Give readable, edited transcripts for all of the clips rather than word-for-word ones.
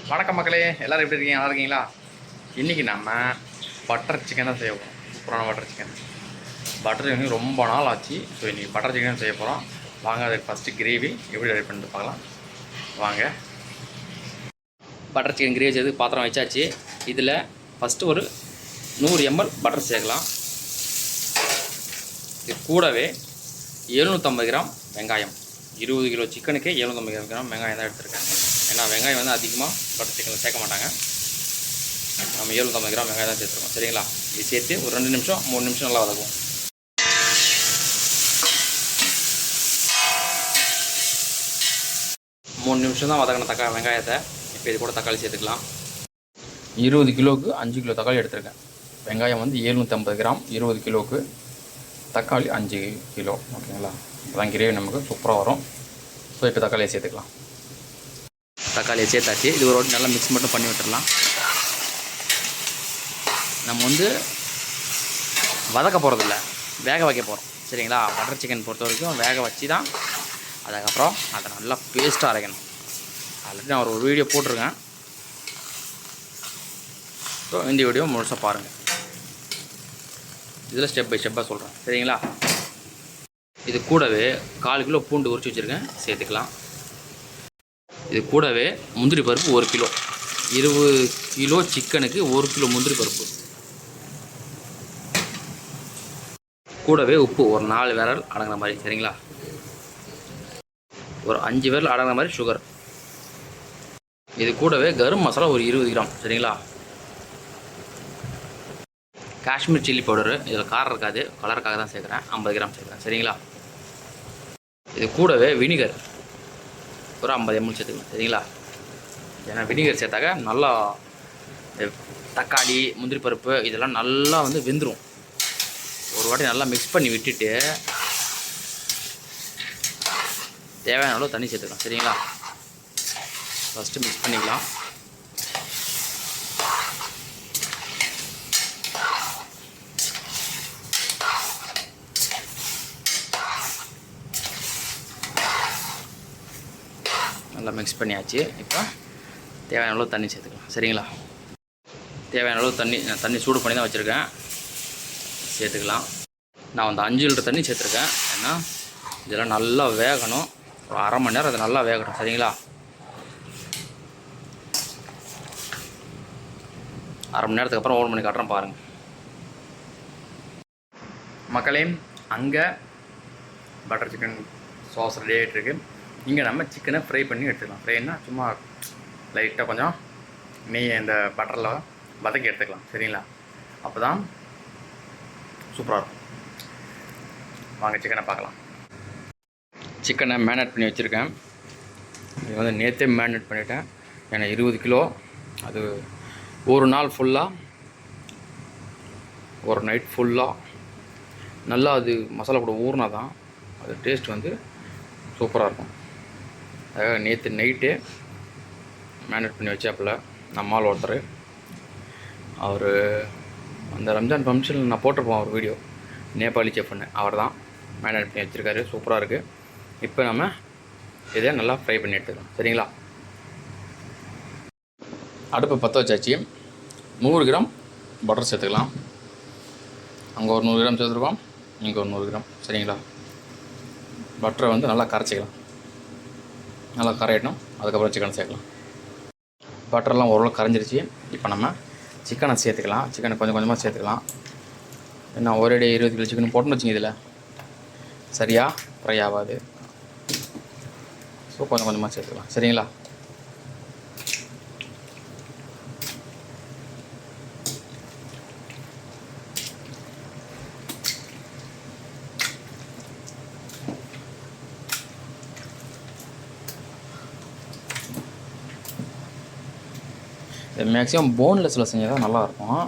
வணக்கம் மக்களே, எல்லோரும் எப்படி இருக்கீங்க? நல்லா இருக்கீங்களா? இன்றைக்கி நம்ம பட்டர் சிக்கன் தான் செய்ய போகிறோம். சூப்பரான பட்டர் சிக்கன். பட்டர் சிக்கன் ரொம்ப நாள் ஆச்சு. ஸோ இன்றைக்கி பட்டர் சிக்கன் செய்ய போகிறோம். வாங்க, அதுக்கு ஃபஸ்ட்டு கிரேவி எப்படி ரெடி பண்ணிட்டு பார்க்கலாம் வாங்க. பட்டர் சிக்கன் கிரேவி செய்து பாத்திரம் வச்சாச்சு. இதில் ஃபஸ்ட்டு ஒரு 100 ml பட்டர் சேர்க்கலாம். இது கூடவே 750 கிராம் வெங்காயம். 20 கிலோ சிக்கனுக்கு 750 கிராம் வெங்காயம் தான் எடுத்துருக்கேன். ஏன்னா வெங்காயம் வந்து அதிகமாக பட்டர் சிக்கனில் சேர்க்க மாட்டாங்க. நம்ம 750 கிராம் வெங்காயம் தான் சேர்த்துருக்கோம். சரிங்களா? இது சேர்த்து ஒரு 2 நிமிஷம் 3 நிமிஷம் நல்லா வதக்கும். மூணு நிமிஷம் தான் வதக்கின வெங்காயத்தை. இப்போ இது கூட தக்காளி சேர்த்துக்கலாம். 20 கிலோவுக்கு 5 கிலோ தக்காளி எடுத்துருக்கேன். வெங்காயம் வந்து 750 கிராம், 20 கிலோவுக்கு தக்காளி 5 கிலோ. ஓகேங்களா? அதான் கிரேவி நமக்கு சூப்பராக வரும். ஸோ இப்போ தக்காளியை சேர்த்துக்கலாம். தக்காளியை சேர்த்தாச்சு. இது ஒரு நல்லா மிக்ஸ் மட்டும் பண்ணி விட்டுடலாம். நம்ம வந்து வதக்க போகிறதில்ல, வேக வைக்க போகிறோம். சரிங்களா? பட்டர் சிக்கன் பொறுத்த வரைக்கும் வேக வச்சு தான் அதுக்கப்புறம் அதை நல்லா பேஸ்ட்டாக அரைக்கணும். ஆல்ரெடி நான் ஒரு வீடியோ போட்டிருக்கேன். ஸோ இந்த வீடியோ முழுசாக பாருங்கள். இதில் ஸ்டெப் பை ஸ்டெப்பாக சொல்கிறேன். சரிங்களா? இது கூடவே 4 கிலோ பூண்டு உரிச்சு வச்சுருக்கேன், சேர்த்துக்கலாம். இது கூடவே முந்திரி பருப்பு 1 கிலோ. 20 கிலோ சிக்கனுக்கு 1 கிலோ முந்திரி பருப்பு. கூடவே உப்பு ஒரு 4 விரல் அடங்குற மாதிரி. சரிங்களா? ஒரு 5 விரல் அடங்குற மாதிரி சுகர். இது கூடவே கரம் மசாலா ஒரு 20 கிராம். சரிங்களா? Kashmir chilli powder. இதில் காரம் இருக்காது, கலருக்காக தான் சேர்க்குறேன். 50 கிராம் சேர்க்குறேன். சரிங்களா? இது கூடவே வினிகர் ஒரு 50 ml சேர்த்துக்கலாம். சரிங்களா? ஏன்னா வினிகர் சேர்த்தாக்க நல்லா தக்காளி முந்திரி பருப்பு இதெல்லாம் நல்லா வந்து வெந்துடும். ஒரு வாட்டி நல்லா மிக்ஸ் பண்ணி விட்டுட்டு தேவையான அளவு தண்ணி சேர்த்துக்கலாம். சரிங்களா? ஃபஸ்ட்டு மிக்ஸ் பண்ணிக்கலாம். நல்லா மிக்ஸ் பண்ணியாச்சு. இப்போ தேவையான அளவு தண்ணி சேர்த்துக்கலாம். சரிங்களா? தேவையான அளவு தண்ணி சூடு பண்ணி தான் வச்சுருக்கேன், சேர்த்துக்கலாம். நான் வந்து 5 லிட்டர் தண்ணி சேர்த்துருக்கேன். ஏன்னா இதெல்லாம் நல்லா வேகணும். ஒரு அரை மணி நேரம் அது நல்லா வேகணும். சரிங்களா? அரை மணி நேரத்துக்கு அப்புறம் ஓப்பன் பண்ணி காட்டுறேன் பாருங்கள். மக்களே, அங்கே பட்டர் சிக்கன் சாஸ் ரெடி ஆகிட்டு இருக்கு. இங்கே நம்ம சிக்கனை ஃப்ரை பண்ணி எடுத்துக்கலாம். ஃப்ரைன்னா சும்மா லைட்டாக கொஞ்சம் நெய் இந்த பட்டரில் வதக்கி எடுத்துக்கலாம். சரிங்களா? அப்போ தான் சூப்பராக இருக்கும். வாங்க சிக்கனை பார்க்கலாம். சிக்கனை மேரினேட் பண்ணி வச்சுருக்கேன். இது வந்து நேற்றே மேரினேட் பண்ணிவிட்டேன். ஏன்னா 20 கிலோ அது ஒரு நாள் ஃபுல்லாக, ஒரு நைட் ஃபுல்லாக நல்லா அது மசாலா கூட ஊறினா தான் அது டேஸ்ட் வந்து சூப்பராக இருக்கும். அதாவது நேற்று நைட்டே மேரினேட் பண்ணி வச்சாப்புல நம்மால் ஒருத்தர். அவர் அந்த ரம்ஜான் ஃபங்க்ஷனில் நான் போட்டிருப்போம் ஒரு வீடியோ, நேபாளி செஃப்னு. அவர் தான் மேரினேட் பண்ணி வச்சுருக்காரு. சூப்பராக இருக்குது. இப்போ நம்ம இதை நல்லா ஃப்ரை பண்ணி எடுத்துக்கலாம். சரிங்களா? அடுப்பை பற்ற வச்சாச்சு. 100 கிராம் பட்டர் சேர்த்துக்கலாம். அங்கே ஒரு 100 கிராம் சேர்த்துருக்கோம், இங்கே ஒரு 100 கிராம். சரிங்களா? பட்டரை வந்து நல்லா கரைச்சிக்கலாம். நல்லா கரையட்டும். அதுக்கப்புறம் சிக்கனை சேர்க்கலாம். பட்டரெல்லாம் ஓரளவு கரைஞ்சிருச்சு. இப்போ நம்ம சிக்கனை சேர்த்துக்கலாம். சிக்கனை கொஞ்சம் கொஞ்சமாக சேர்த்துக்கலாம். ஏன்னா ஒரே 20 கிலோ சிக்கன் போட்டுன்னு வச்சுங்க, இதில் சரியாக ஃப்ரை ஆகாது. ஸோ கொஞ்சம் கொஞ்சமாக சேர்த்துக்கலாம். சரிங்களா? மேக்ஸிமம் போன்லெஸ்ஸில் செஞ்சால் தான் நல்லாயிருக்கும்.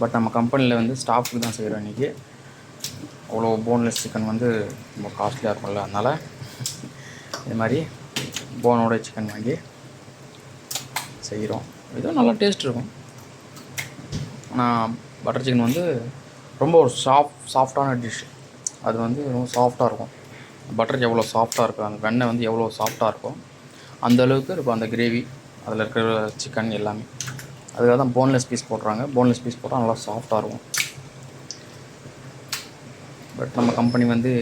பட் நம்ம கம்பெனியில் வந்து ஸ்டாஃபுக்கு தான் செய்கிறோம் இன்றைக்கி. அவ்வளோ போன்லெஸ் சிக்கன் வந்து ரொம்ப காஸ்ட்லியாக இருக்கும்ல, அதனால் இது மாதிரி போனோட சிக்கன் வாங்கி செய்கிறோம். இதுவும் நல்லா டேஸ்ட் இருக்கும். ஆனால் பட்டர் சிக்கன் வந்து ரொம்ப ஒரு சாஃப்டான டிஷ். அது வந்து ரொம்ப சாஃப்டாக இருக்கும். பட்டர் எவ்வளோ சாஃப்டாக இருக்கும், அந்த வெண்ணெய் வந்து எவ்வளோ சாஃப்டாக இருக்கும் அந்த அளவுக்கு இருக்கும் அந்த கிரேவி. அதில் இருக்கிற சிக்கன் எல்லாமே. அதுக்காக தான் போன்லெஸ் பீஸ் போடுறாங்க. போன்லெஸ் பீஸ் போட்டால் நல்லா சாஃப்டாக இருக்கும். பட் நம்ம கம்பெனி வந்து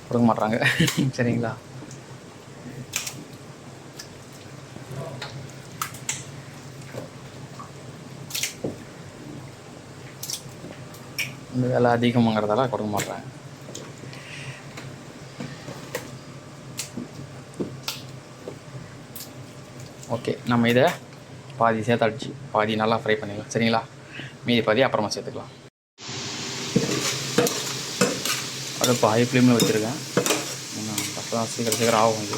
கொடுக்க மாட்றாங்க. சரிங்களா? இந்த விலை அதிகமாகிறதால கொடுக்க மாட்றாங்க. ஓகே, நம்ம இதை பாதி சேர்த்தாச்சு, பாதி நல்லா ஃப்ரை பண்ணிடலாம். சரிங்களா? மீதி பாதி அப்புறமா சேர்த்துக்கலாம். அடுப்பு ஹை ஃப்ளேமில் வச்சுருக்கேன். அப்போ தான் சீக்கிரம் ஆகும். வந்து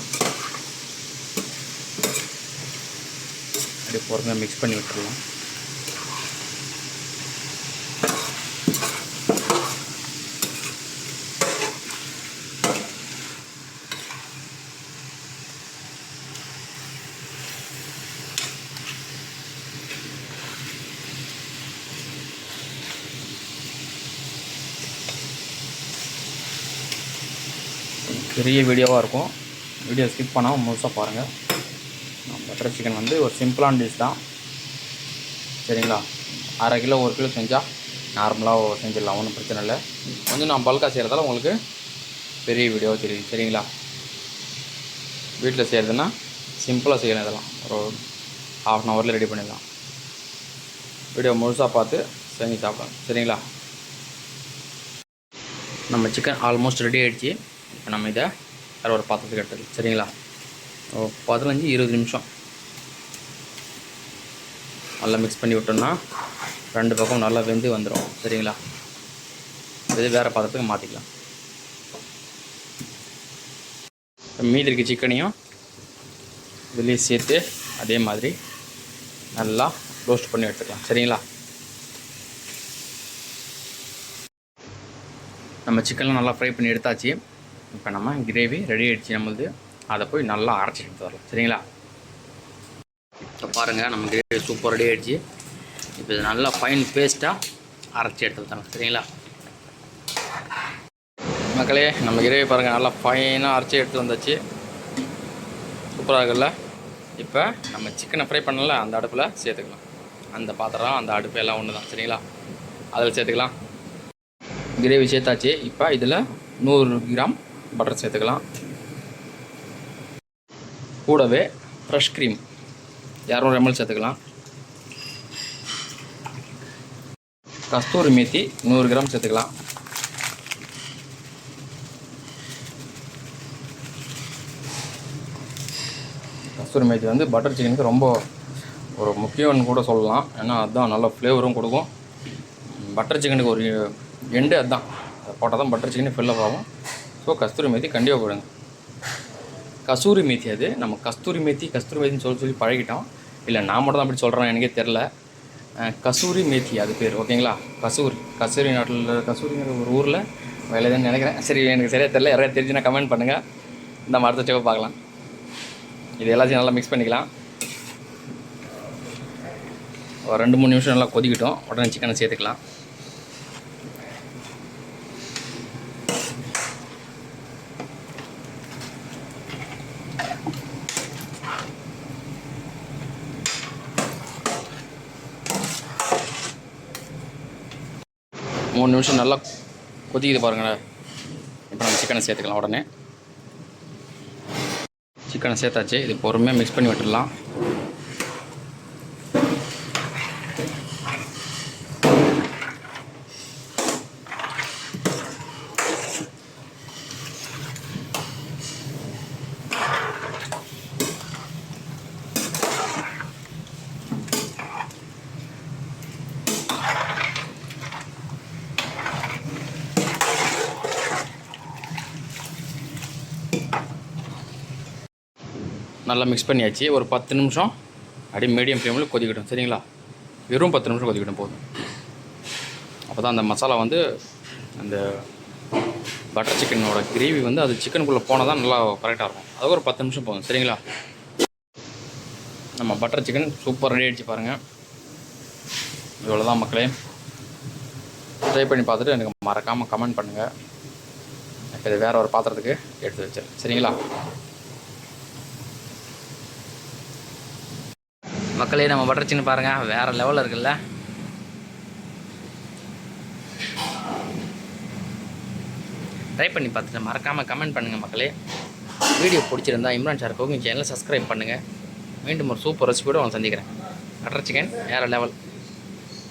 அப்படியே பொறுமையாக மிக்ஸ் பண்ணி விட்டுருலாம். பெரிய வீடியோவாக இருக்கும். வீடியோ ஸ்கிப் பண்ணாமல் முழுசாக பாருங்கள். பட்டர் சிக்கன் வந்து ஒரு சிம்பிளான டிஷ் தான். சரிங்களா? 1/2 கிலோ 1 கிலோ செஞ்சால் நார்மலாக செஞ்சிடலாம், ஒன்றும் பிரச்சனை இல்லை. கொஞ்சம் நான் பல்காக செய்கிறதால உங்களுக்கு பெரிய வீடியோவாக தெரியும். சரிங்களா? வீட்டில் செய்கிறதுனா சிம்பிளாக செய்யலாம். இதெல்லாம் ஒரு 1/2 ஹவரில் ரெடி பண்ணிடலாம். வீடியோ முழுசாக பார்த்து செஞ்சு சாப்பிடலாம். சரிங்களா? நம்ம சிக்கன் ஆல்மோஸ்ட் ரெடி ஆகிடுச்சு. இப்போ நம்ம இதை வேறு ஒரு பாத்திரத்துக்கு எடுத்துக்கலாம். சரிங்களா? 15-20 நிமிஷம் நல்லா மிக்ஸ் பண்ணி விட்டோம்னா 2 பக்கம் நல்லா வெந்து வந்துடும். சரிங்களா? இது வேறு பாத்திரத்துக்கு மாற்றிக்கலாம். மீதி இருக்க சிக்கனையும் வெளியே சேர்த்து அதே மாதிரி நல்லா ரோஸ்ட் பண்ணி எடுத்துக்கலாம். சரிங்களா? நம்ம சிக்கன்லாம் நல்லா ஃப்ரை பண்ணி எடுத்தாச்சு. இப்போ நம்ம கிரேவி ரெடி ஆகிடுச்சு நம்மளுது. அதை போய் நல்லா அரைச்சி எடுத்து வரலாம். சரிங்களா? இப்போ பாருங்கள், நம்ம கிரேவி சூப்பர் ரெடி ஆகிடுச்சு. இப்போ இது நல்லா ஃபைன் பேஸ்ட்டாக அரைச்சி எடுத்து வந்துடலாம். சரிங்களா மக்களே? நம்ம கிரேவி பாருங்கள், நல்லா ஃபைனாக அரைச்சி எடுத்து வந்தாச்சு. சூப்பராக இருக்குல்ல? இப்போ நம்ம சிக்கனை ஃப்ரை பண்ணல அந்த அடுப்பில் சேர்த்துக்கலாம். அந்த பாத்திரம் அந்த அடுப்பு எல்லாம் ஒன்று தான். சரிங்களா? அதில் சேர்த்துக்கலாம். கிரேவி சேர்த்தாச்சு. இப்போ இதில் 100 கிராம் பட்டர் சேர்த்துக்கலாம். கூடவே ஃப்ரெஷ் க்ரீம் 200 ml சேர்த்துக்கலாம். கஸ்தூரி மேத்தி 100 கிராம் சேர்த்துக்கலாம். கஸ்தூரி மேத்தி வந்து பட்டர் சிக்கனுக்கு ரொம்ப ஒரு முக்கியம்னு கூட சொல்லலாம். ஏன்னா அதுதான் நல்ல ஃப்ளேவரும் கொடுக்கும். பட்டர் சிக்கனுக்கு ஒரு எண்டு அதுதான். அதை போட்டால் தான் பட்டர் சிக்கன் ஃபில்லப் ஆகும். ஸோ கஸ்தூரி மேத்தி கண்டிப்பாக போடுங்க. கசூரி மேத்தி, அது நம்ம கஸ்தூரி மேத்தின்னு சொல்லி பழகிட்டோம். இல்லை நான் மட்டும் தான் அப்படி சொல்கிறேன், எனக்கே தெரில. கசூரி மேத்தி அது பேர். ஓகேங்களா? கசூரி நாட்டில் கசூரிங்கிற ஒரு ஊரில் வேலைதான்னு நினைக்கிறேன். சரி, எனக்கு சரியாக தெரில. யாராவது தெரிஞ்சுன்னா கமெண்ட் பண்ணுங்கள். நம்ம அடுத்த ஸ்டெப் பார்க்கலாம். இது எல்லாத்தையும் நல்லா மிக்ஸ் பண்ணிக்கலாம். ஒரு 2-3 நிமிஷம் நல்லா கொதிக்கிட்டோம். உடனே சிக்கனை சேர்த்துக்கலாம். மூணு நிமிஷம் நல்லா கொதிக்குது பாருங்களேன். இப்போ நம்ம சிக்கனை சேர்த்துக்கலாம். உடனே சிக்கனை சேர்த்தாச்சு. இது பொறுமையாக மிக்ஸ் பண்ணி விட்டுடலாம். நல்லா மிக்ஸ் பண்ணியாச்சு. ஒரு 10 நிமிஷம் அப்படியே மீடியம் ஃப்ளேமில் கொதிக்கட்டும். சரிங்களா? வெறும் 10 நிமிஷம் கொதிக்கட்டும் போதும். அப்போ தான் அந்த மசாலா வந்து அந்த பட்டர் சிக்கனோட கிரேவி வந்து அது சிக்கனுக்குள்ளே போனால் தான் நல்லா கரெக்டாக இருக்கும். அது ஒரு 10 நிமிஷம் போதும். சரிங்களா? நம்ம பட்டர் சிக்கன் சூப்பர் ரெடி ஆகிடுச்சு பாருங்கள். இவ்வளோ தான் மக்களே. ட்ரை பண்ணி பார்த்துட்டு எனக்கு மறக்காமல் கமெண்ட் பண்ணுங்கள். இது வேறு ஒரு பாத்திரத்துக்கு எடுத்து வச்சிடறேன். சரிங்களா? மக்களே நம்ம பட்டர் சிக்கன் பாருங்கள் வேறு லெவலில் இருக்குல்ல. ட்ரை பண்ணி பார்த்துட்டு மறக்காமல் கமெண்ட் பண்ணுங்கள் மக்களே. வீடியோ பிடிச்சிருந்தா இம்ரான் சார் குக்கிங் சேனலை சப்ஸ்கிரைப் பண்ணுங்கள். மீண்டும் ஒரு சூப்பர் ரெசிபியோடு அவங்க சந்திக்கிறேன். பட்டர் சிக்கன் வேறு லெவல்.